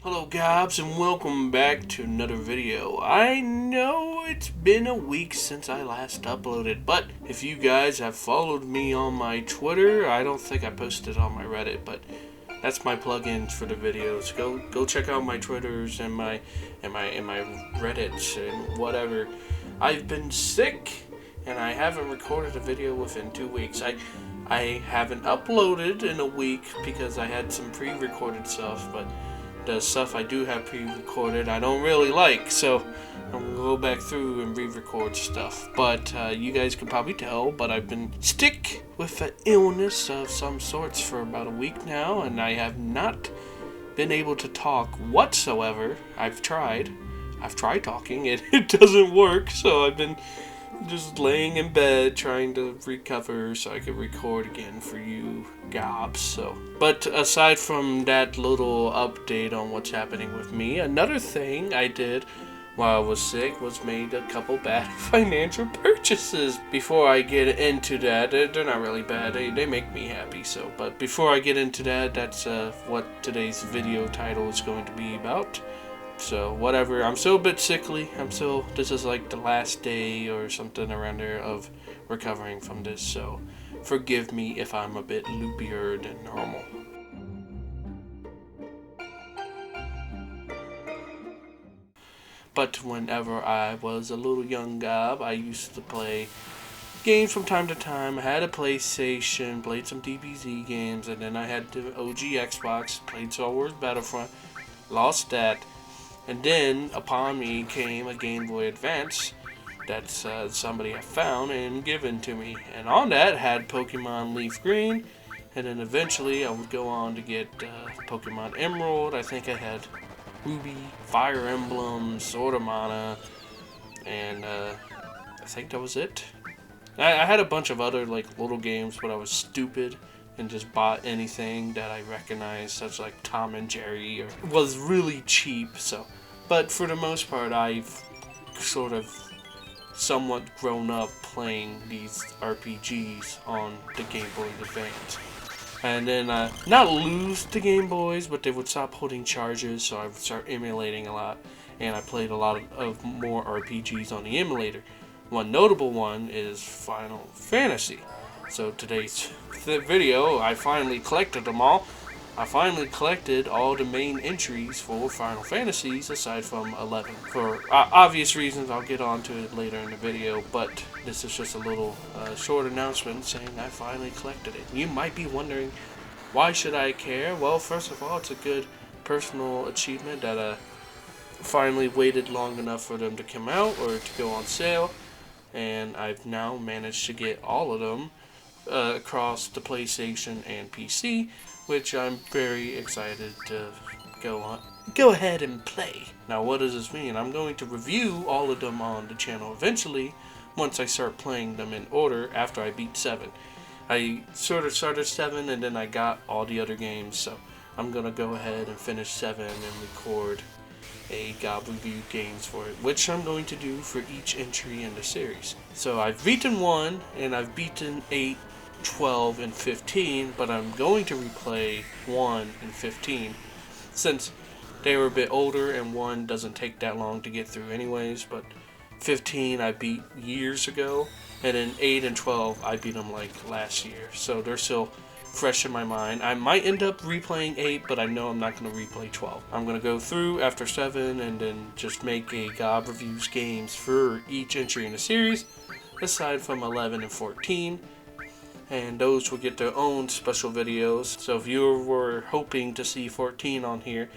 Hello gobs and welcome back to another video. I know it's been a week since I last uploaded, but if you guys have followed me on my Twitter, I don't think I posted on my Reddit, but that's my plugins for the videos. Go check out my Twitters and my Reddits and whatever. I've been sick and I haven't recorded a video within 2 weeks. I haven't uploaded in a week because I had some pre-recorded stuff, but the stuff I do have pre-recorded I don't really like, so I'm gonna go back through and re-record stuff. But you guys can probably tell, but I've been sick with an illness of some sorts for about a week now, and I have not been able to talk whatsoever. I've tried talking, and it doesn't work, so I've been just laying in bed trying to recover so I could record again for you gobs. But aside from that little update on what's happening with me, another thing I did while I was sick was made a couple bad financial purchases. Before I get into that, they're not really bad, they make me happy. But before I get into that, that's what today's video title is going to be about. So whatever, I'm still a bit sickly. This is like the last day or something around there of recovering from this, so forgive me if I'm a bit loopier than normal. But whenever I was a little young gob, I used to play games from time to time. I had a PlayStation, played some DBZ games, and then I had the OG Xbox, played Star Wars Battlefront, lost that. And then, upon me came a Game Boy Advance that somebody had found and given to me. And on that had Pokemon Leaf Green, and then eventually I would go on to get Pokemon Emerald. I think I had Ruby, Fire Emblem, Sword of Mana, and I think that was it. I had a bunch of other like little games, but I was stupid and just bought anything that I recognized, such like Tom and Jerry, or was really cheap. But for the most part, I've sort of somewhat grown up playing these RPGs on the Game Boy Advance. And then, not lose the Game Boys, but they would stop holding charges, so I would start emulating a lot. And I played a lot of more RPGs on the emulator. One notable one is Final Fantasy. So today's video, I finally collected them all. I finally collected all the main entries for Final Fantasies aside from 11. For obvious reasons, I'll get on to it later in the video, but this is just a little short announcement saying I finally collected it. You might be wondering, why should I care? Well, first of all, it's a good personal achievement that I finally waited long enough for them to come out or to go on sale, and I've now managed to get all of them across the PlayStation and PC, which I'm very excited to go ahead and play. Now, what does this mean? I'm going to review all of them on the channel eventually, once I start playing them in order after I beat 7. I sort of started 7 and then I got all the other games, so I'm gonna go ahead and finish 7 and record a gob review games for it, which I'm going to do for each entry in the series. So I've beaten 1 and I've beaten 8, 12, and 15, but I'm going to replay 1 and 15 since they were a bit older and 1 doesn't take that long to get through anyways, but 15 I beat years ago, and then 8 and 12 I beat them like last year, so they're still fresh in my mind. I might end up replaying 8, but I know I'm not going to replay 12. I'm going to go through after 7 and then just make a gob reviews games for each entry in the series aside from 11 and 14. And those will get their own special videos. So if you were hoping to see 14 on here,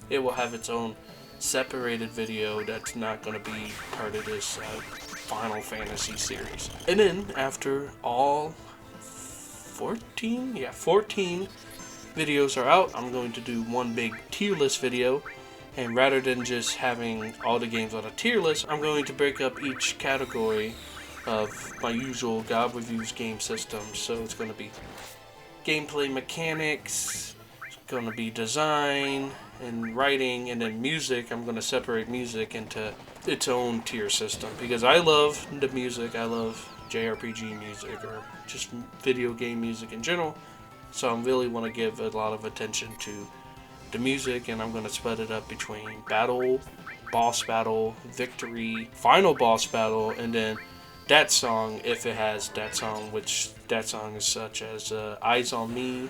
it will have its own separated video that's not going to be part of this Final Fantasy series. And then after all 14 videos are out, I'm going to do one big tier list video. And rather than just having all the games on a tier list, I'm going to break up each category of my usual gob reviews game system. So it's going to be gameplay mechanics, it's going to be design and writing, and then music. I'm going to separate music into its own tier system because I love the music. I love JRPG music or just video game music in general. So I really want to give a lot of attention to the music, and I'm gonna split it up between battle, boss battle, victory, final boss battle, and then that song if it has that song, which that song is such as Eyes on Me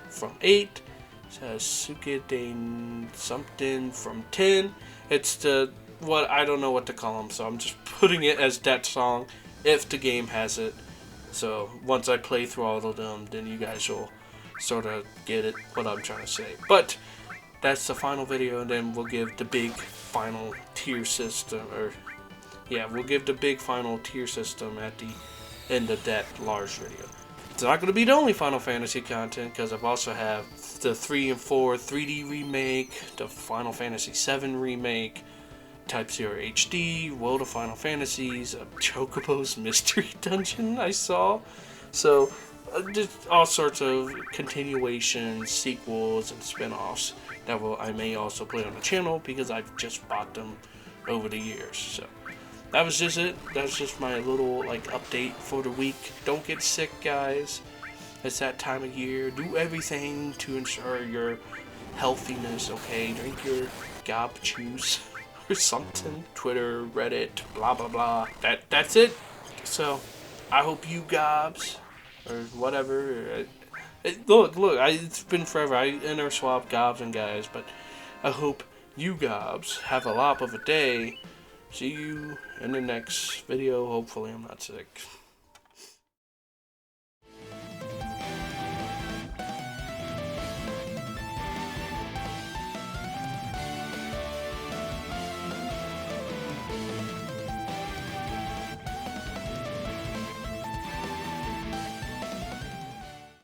from 8, Suke de something from 10. It's the what I don't know what to call them, so I'm just putting it as that song if the game has it. So once I play through all of them, then you guys will sort of get it what I'm trying to say. But that's the final video, and then we'll give the big final tier system, or yeah, we'll give the big final tier system at the end of that large video. It's not going to be the only Final Fantasy content, because I've also have the 3 and 4 3D remake, the Final Fantasy 7 remake, Type 0 HD, World of Final Fantasies, Chocobo's Mystery Dungeon I saw. So, just all sorts of continuations, sequels, and spin-offs that I may also play on the channel, because I've just bought them over the years. So, that was just it. That's just my little update for the week. Don't get sick, guys. It's that time of year. Do everything to ensure your healthiness, okay? Drink your gob juice or something. Twitter, Reddit, blah blah blah. That's it. So I hope you gobs or whatever. Look, it's been forever. I interswap gobs and guys, but I hope you gobs have a lot of a day. See you in the next video. Hopefully I'm not sick.